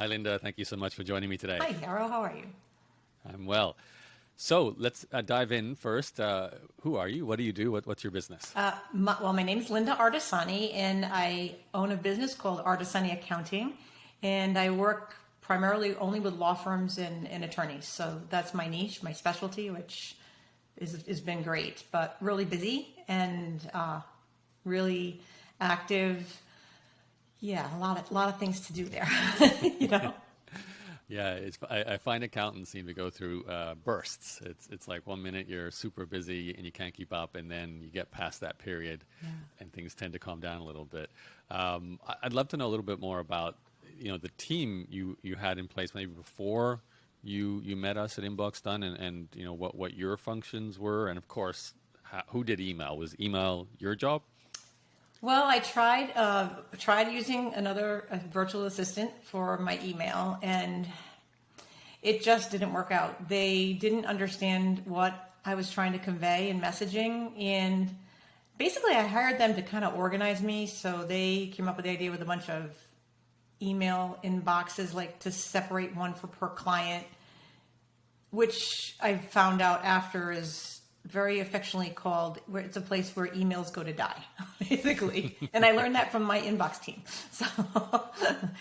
Hi, Lynda. Thank you so much for joining me today. Hi, Haro. How are you? I'm well. So let's dive in first. Who are you? What do you do? What's your business? My name is Lynda Artesani, and I own a business called Artesani Accounting, and I work primarily only with law firms and attorneys. So that's my niche, my specialty, which has been great, but really busy and really active. Yeah, a lot of things to do there. you know. Yeah, I find accountants seem to go through bursts. It's like 1 minute you're super busy and you can't keep up, and then you get past that period, and things tend to calm down a little bit. I'd love to know a little bit more about the team you had in place maybe before you met us at InboxDone, and what your functions were, and of course who did email. Was email your job? Well, I tried using another virtual assistant for my email, and it just didn't work out. They didn't understand what I was trying to convey in messaging, and basically I hired them to kind of organize me. So they came up with the idea with a bunch of email inboxes, like to separate one for per client, which I found out after is very affectionately called, where it's a place where emails go to die, basically. And I learned that from my inbox team. So,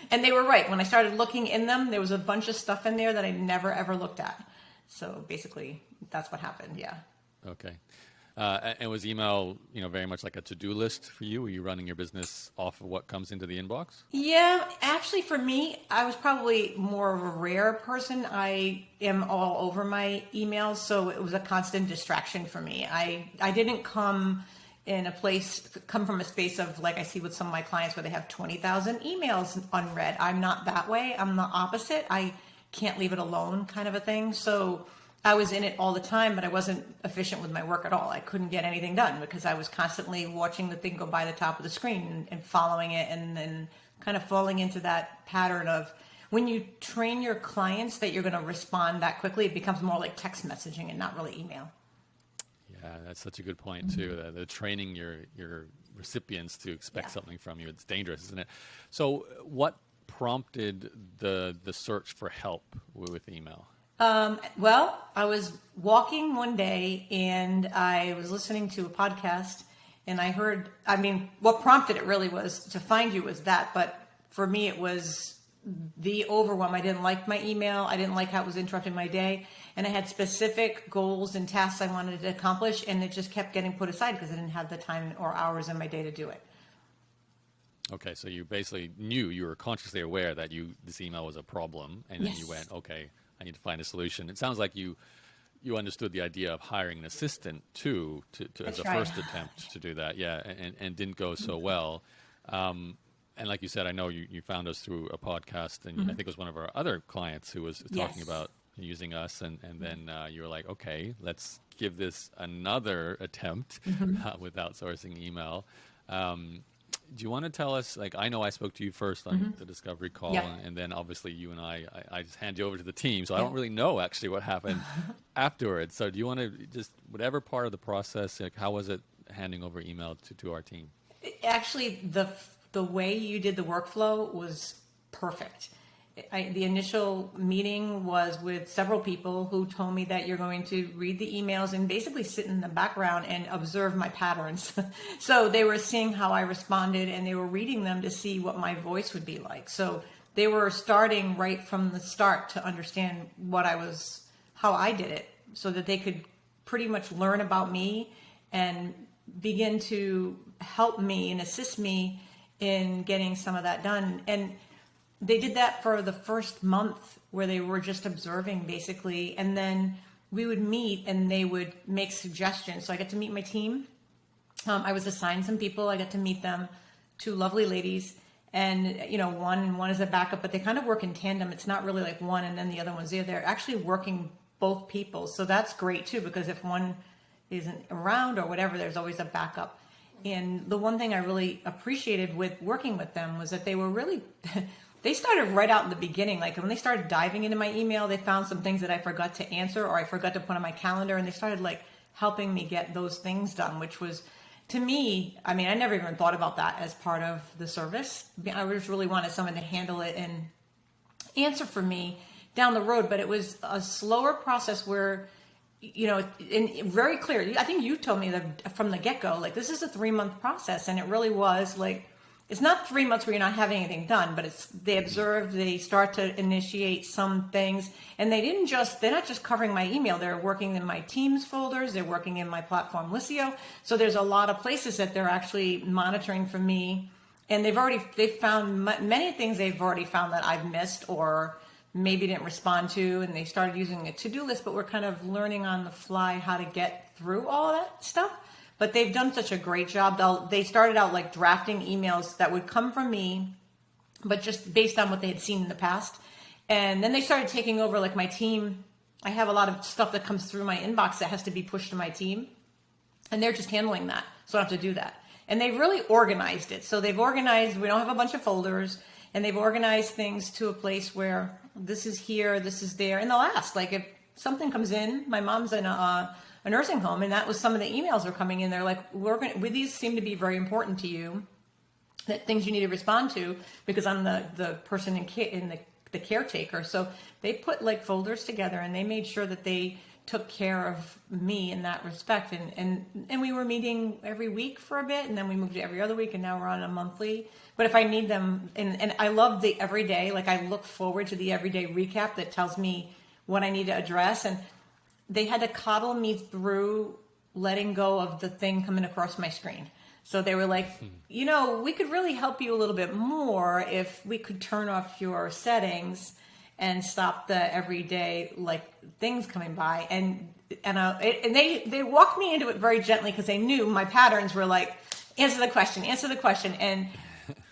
and they were right. When I started looking in them, there was a bunch of stuff in there that I never ever looked at. So basically, that's what happened. Yeah. Okay. And was email, very much like a to-do list for you? Were you running your business off of what comes into the inbox? Yeah, actually for me, I was probably more of a rare person. I am all over my emails, so it was a constant distraction for me. I didn't come from a space of, like I see with some of my clients where they have 20,000 emails unread. I'm not that way. I'm the opposite. I can't leave it alone kind of a thing. So I was in it all the time, but I wasn't efficient with my work at all. I couldn't get anything done because I was constantly watching the thing go by the top of the screen and following it, and then kind of falling into that pattern of, when you train your clients that you're going to respond that quickly, it becomes more like text messaging and not really email. Yeah, that's such a good point too. The training your recipients to expect something from you, it's dangerous, isn't it? So what prompted the search for help with email? Well, I was walking one day and I was listening to a podcast, and I heard, what prompted it really was to find you was that, but for me it was the overwhelm. I didn't like my email. I didn't like how it was interrupting my day. And I had specific goals and tasks I wanted to accomplish, and it just kept getting put aside because I didn't have the time or hours in my day to do it. Okay, so you basically you were consciously aware that this email was a problem, and then you went, okay, I need to find a solution. It sounds like you understood the idea of hiring an assistant too, as a first attempt to do that. Yeah, and didn't go so well. And like you said, I know you found us through a podcast, and I think it was one of our other clients who was talking about using us, and then you were like, okay, let's give this another attempt with outsourcing email. Do you want to tell us, like, I know I spoke to you first on the discovery call, and then obviously you and I just hand you over to the team, so I don't really know actually what happened afterwards. So do you want to just, whatever part of the process, like, how was it handing over email to our team? Actually, the way you did the workflow was perfect. The initial meeting was with several people who told me that you're going to read the emails and basically sit in the background and observe my patterns. So they were seeing how I responded, and they were reading them to see what my voice would be like. So they were starting right from the start to understand how I did it, so that they could pretty much learn about me and begin to help me and assist me in getting some of that done. And they did that for the first month, where they were just observing basically. And then we would meet and they would make suggestions. So I got to meet my team. I was assigned some people. I got to meet them, two lovely ladies. And, one is a backup, but they kind of work in tandem. It's not really like one and then the other one's there. They're actually working both people. So that's great too, because if one isn't around or whatever, there's always a backup. And the one thing I really appreciated with working with them was that they were really... They started right out in the beginning. Like when they started diving into my email, they found some things that I forgot to answer or I forgot to put on my calendar, and they started like helping me get those things done, which was, to me, I never even thought about that as part of the service. I just really wanted someone to handle it answer for me down the road, but it was a slower process where, and very clear. I think you told me that from the get-go, like, this is a 3-month process, and it really was like, it's not 3 months where you're not having anything done, but they observe, they start to initiate some things, and they're not just covering my email, they're working in my Teams folders, they're working in my platform Listio. So there's a lot of places that they're actually monitoring for me, and they've found many things they've already found that I've missed or maybe didn't respond to, and they started using a to-do list, but we're kind of learning on the fly how to get through all of that stuff. But they've done such a great job. They started out like drafting emails that would come from me, but just based on what they had seen in the past. And then they started taking over like my team. I have a lot of stuff that comes through my inbox that has to be pushed to my team. And they're just handling that. So I don't have to do that. And they really organized it. So we don't have a bunch of folders, and they've organized things to a place where this is here, this is there. And they'll ask, like, if something comes in, my mom's in a nursing home, and that was some of the emails are coming in. They're like, these seem to be very important to you, that things you need to respond to, because I'm the person in the caretaker. So they put like folders together, and they made sure that they took care of me in that respect. And we were meeting every week for a bit, and then we moved to every other week, and now we're on a monthly. But if I need them, and I love the everyday, like I look forward to the everyday recap that tells me what I need to address. And they had to coddle me through letting go of the thing coming across my screen. So they were like, we could really help you a little bit more if we could turn off your settings and stop the everyday like things coming by. And they walked me into it very gently, because they knew my patterns were like, answer the question. And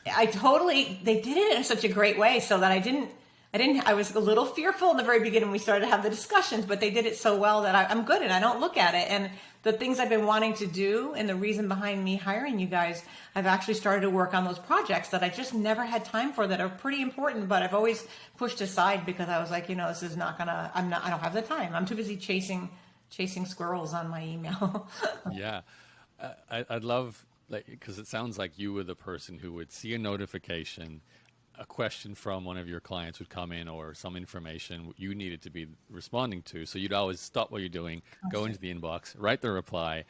they did it in such a great way, so that I was a little fearful in the very beginning when we started to have the discussions, but they did it so well that I'm good, and I don't look at it. And the things I've been wanting to do, and the reason behind me hiring you guys, I've actually started to work on those projects that I just never had time for, that are pretty important, but I've always pushed aside because I was like, this is not gonna, I don't have the time. I'm too busy chasing squirrels on my email. Yeah. I'd love, because it sounds like you were the person who would see a notification, a question from one of your clients would come in, or some information you needed to be responding to. So you'd always stop what you're doing, go into the inbox, write the reply.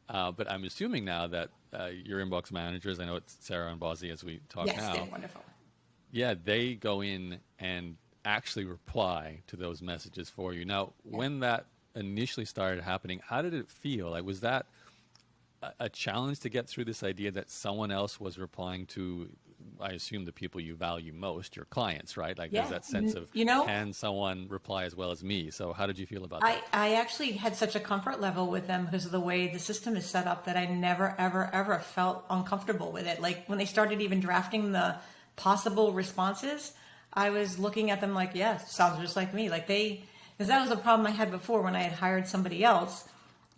But I'm assuming now that your inbox managers, I know it's Sarah and Bozzy as we talk now. Yes, they're wonderful. Yeah, they go in and actually reply to those messages for you. Now, when that initially started happening, how did it feel? Like, was that a challenge to get through this idea that someone else was replying to, I assume, the people you value most, your clients, right? Like, there's that sense of, can someone reply as well as me? So how did you feel about that? I actually had such a comfort level with them because of the way the system is set up, that I never, ever, ever felt uncomfortable with it. Like, when they started even drafting the possible responses, I was looking at them like, yeah, sounds just like me. Like, because that was a problem I had before when I had hired somebody else.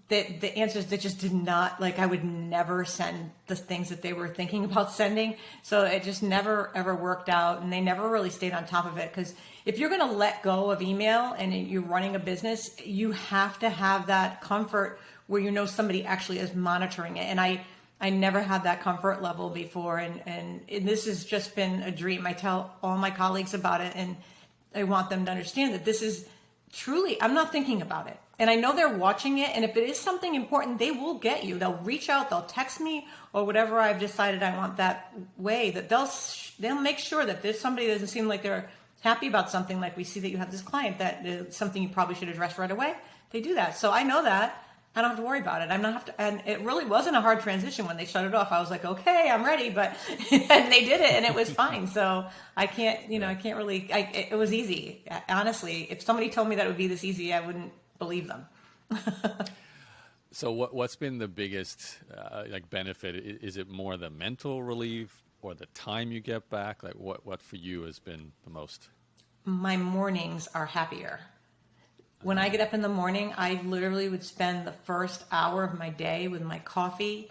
The answers that just did not, like, I would never send the things that they were thinking about sending. So it just never, ever worked out. And they never really stayed on top of it. Because if you're going to let go of email and you're running a business, you have to have that comfort where somebody actually is monitoring it. And I never had that comfort level before. And this has just been a dream. I tell all my colleagues about it. And I want them to understand that this is truly, I'm not thinking about it. And I know they're watching it, and if it is something important, they will get you. They'll reach out, they'll text me, or whatever I've decided I want that way, that they'll make sure that there's somebody that doesn't seem like they're happy about something, like we see that you have this client that is something you probably should address right away. They do that. So I know that. I don't have to worry about it. And it really wasn't a hard transition when they shut it off. I was like, okay, I'm ready, but and they did it, and it was fine. So I can't, it was easy. Honestly, if somebody told me that it would be this easy, I wouldn't believe them. So what's been the biggest benefit? Is it more the mental relief or the time you get back? Like, what for you has been the most? My mornings are happier. When I get up in the morning, I literally would spend the first hour of my day with my coffee,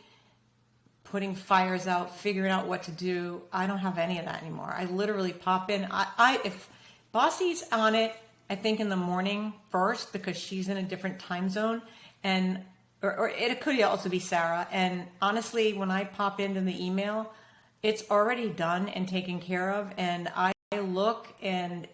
putting fires out, figuring out what to do. I don't have any of that anymore. I literally pop in. If Bossy's on it, I think in the morning first, because she's in a different time zone, or it could also be Sarah. And honestly, when I pop into the email, it's already done and taken care of, and I look, and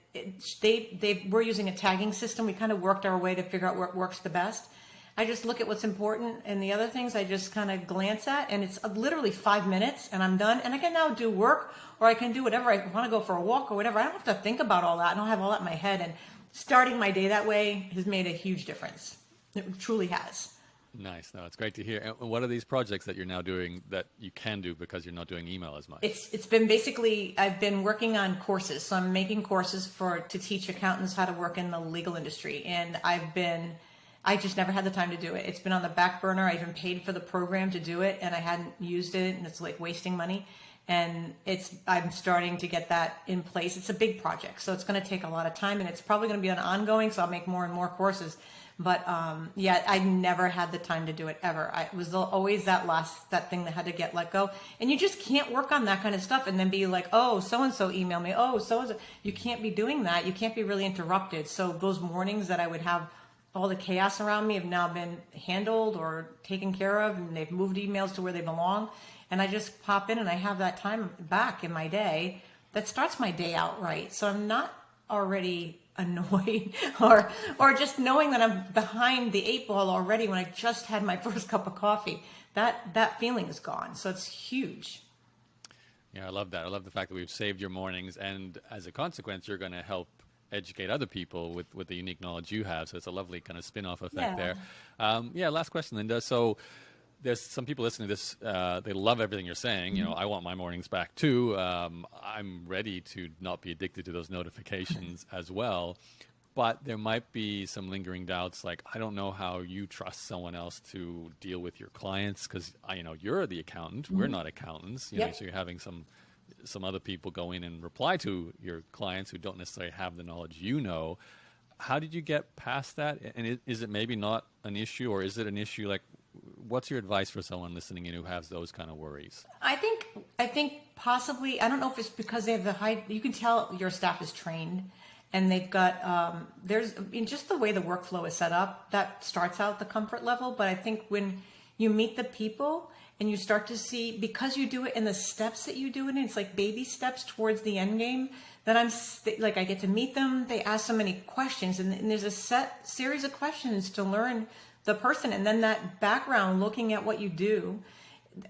we're using a tagging system. We kind of worked our way to figure out where it works the best. I just look at what's important, and the other things I just kind of glance at, and it's literally 5 minutes and I'm done, and I can now do work, or I can do whatever. I want to go for a walk or whatever. I don't have to think about all that. I don't have all that in my head, and starting my day that way has made a huge difference. It truly has. Nice. No, it's great to hear. And what are these projects that you're now doing that you can do because you're not doing email as much? It's been basically, I've been working on courses. So I'm making courses to teach accountants how to work in the legal industry. And I just never had the time to do it. It's been on the back burner. I even paid for the program to do it, and I hadn't used it, and it's like wasting money. And I'm starting to get that in place. It's a big project, so it's going to take a lot of time, and it's probably going to be an ongoing, so I'll make more and more courses. But yeah, I never had the time to do it ever. It was always that thing that had to get let go. And you just can't work on that kind of stuff and then be like, oh, so-and-so emailed me. Oh, so-and-so. You can't be doing that. You can't be really interrupted. So those mornings that I would have all the chaos around me have now been handled or taken care of, and they've moved emails to where they belong. And I just pop in and I have that time back in my day that starts my day out right. So I'm not already annoyed or just knowing that I'm behind the 8 ball already when I just had my first cup of coffee. That feeling is gone. So it's huge. Yeah, I love that. I love the fact that we've saved your mornings, and as a consequence, you're going to help educate other people with the unique knowledge you have. So it's a lovely kind of spin-off effect there. Last question, Lynda. So there's some people listening to this, they love everything you're saying. You know, I want my mornings back too. I'm ready to not be addicted to those notifications as well. But there might be some lingering doubts, like, I don't know how you trust someone else to deal with your clients, because you're the accountant. We're not accountants. You know, so you're having some other people go in and reply to your clients who don't necessarily have the knowledge you know. How did you get past that? And is it maybe not an issue, or is it an issue? Like, what's your advice for someone listening in who has those kind of worries? I think possibly, I don't know if it's because they have you can tell your staff is trained, and they've got, just the way the workflow is set up, that starts out the comfort level. But I think when you meet the people and you start to see, because you do it in the steps that you do it in, it's like baby steps towards the end game, then I get to meet them. They ask so many questions, and there's a set series of questions to learn the person. And then that background, looking at what you do,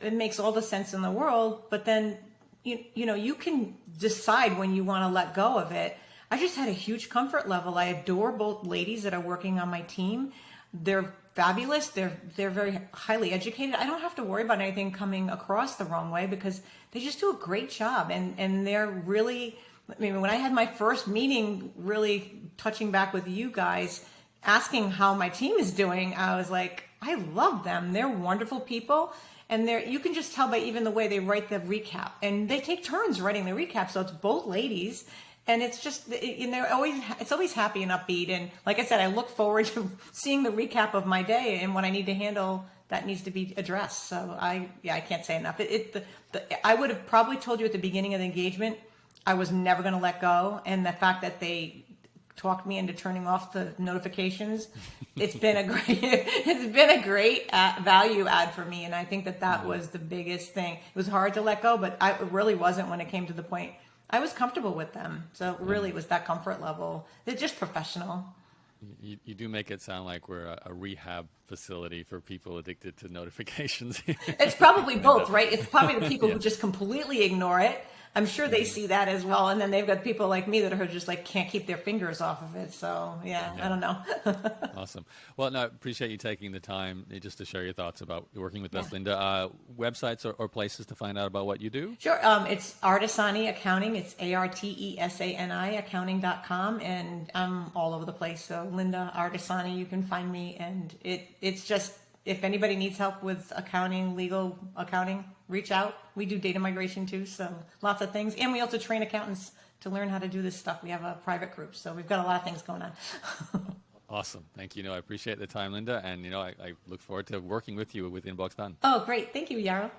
it makes all the sense in the world. But then, you can decide when you want to let go of it. I just had a huge comfort level. I adore both ladies that are working on my team. They're fabulous. They're very highly educated. I don't have to worry about anything coming across the wrong way, because they just do a great job. And they're really, when I had my first meeting, really touching back with you guys, asking how my team is doing, I was like, I love them. They're wonderful people. And you can just tell by even the way they write the recap. And they take turns writing the recap. So it's both ladies. And it's just, it's always happy and upbeat. And like I said, I look forward to seeing the recap of my day and what I need to handle that needs to be addressed. So I can't say enough. I would have probably told you at the beginning of the engagement, I was never going to let go. And the fact that they talked me into turning off the notifications, it's been a great value add for me. And I think that was the biggest thing. It was hard to let go, but it really wasn't when it came to the point. I was comfortable with them. So it really was that comfort level. They're just professional. You do make it sound like we're a rehab facility for people addicted to notifications. It's probably both, right? It's probably the people who just completely ignore it. I'm sure they see that as well. And then they've got people like me that are just like can't keep their fingers off of it. So I don't know. Awesome. Well, no, I appreciate you taking the time just to share your thoughts about working with us, Lynda. Websites or places to find out about what you do? Sure. It's Artesani Accounting. It's Artesani accounting.com. And I'm all over the place. So Lynda Artesani, you can find me. And it's just, if anybody needs help with accounting, legal accounting, reach out. We do data migration too, so lots of things. And we also train accountants to learn how to do this stuff. We have a private group, so we've got a lot of things going on. Awesome. Thank you. I appreciate the time, Lynda. And, I look forward to working with you with InboxDone. Oh, great. Thank you, Yarrow.